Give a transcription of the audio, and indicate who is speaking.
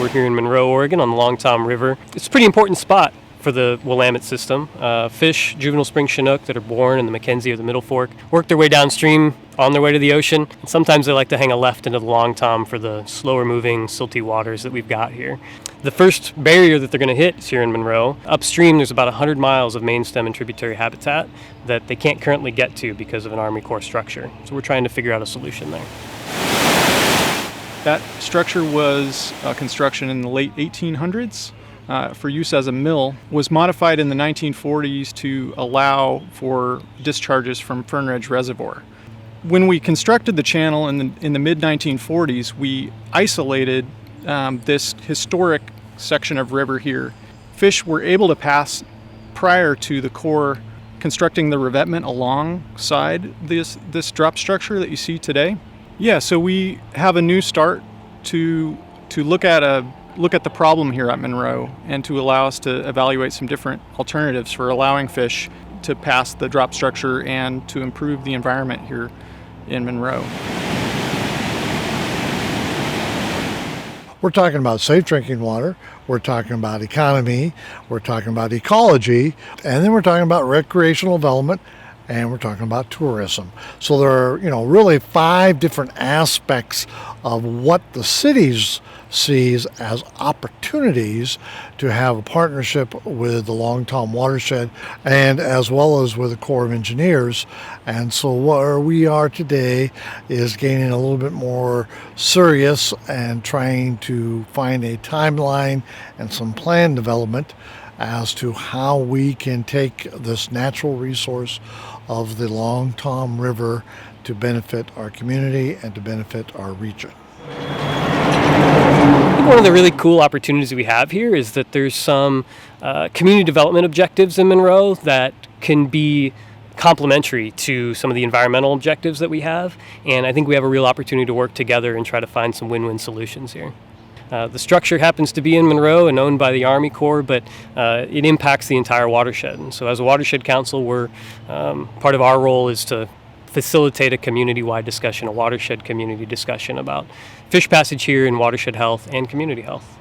Speaker 1: We're here in Monroe, Oregon on the Long Tom River. It's a pretty important spot for the Willamette system. Fish, juvenile spring Chinook that are born in the Mackenzie or the Middle Fork, work their way downstream on their way to the ocean. And sometimes they like to hang a left into the Long Tom for the slower moving, silty waters that we've got here. The first barrier that they're going to hit is here in Monroe. Upstream, there's about 100 miles of main stem and tributary habitat that they can't currently get to because of an Army Corps structure. So we're trying to figure out a solution there.
Speaker 2: That structure was construction in the late 1800s. For use as a mill, was modified in the 1940s to allow for discharges from Fern Ridge Reservoir. When we constructed the channel in the mid-1940s, we isolated this historic section of river here. Fish were able to pass prior to the Corps constructing the revetment alongside this drop structure that you see today. Yeah, so we have a new start to look at the problem here at Monroe and to allow us to evaluate some different alternatives for allowing fish to pass the drop structure and to improve the environment here in Monroe.
Speaker 3: We're talking about safe drinking water, we're talking about economy, we're talking about ecology, and then we're talking about recreational development, and we're talking about tourism. So there are, really 5 different aspects of what the cities sees as opportunities to have a partnership with the Long Tom Watershed and as well as with the Corp of Engineers. And so where we are today is gaining a little bit more serious and trying to find a timeline and some plan development as to how we can take this natural resource of the Long Tom River to benefit our community and to benefit our region.
Speaker 1: I think one of the really cool opportunities we have here is that there's some community development objectives in Monroe that can be complementary to some of the environmental objectives that we have, and I think we have a real opportunity to work together and try to find some win-win solutions here. The structure happens to be in Monroe and owned by the Army Corps, but it impacts the entire watershed. And so as a watershed council, part of our role is to facilitate a community-wide discussion, a watershed community discussion about fish passage here and watershed health and community health.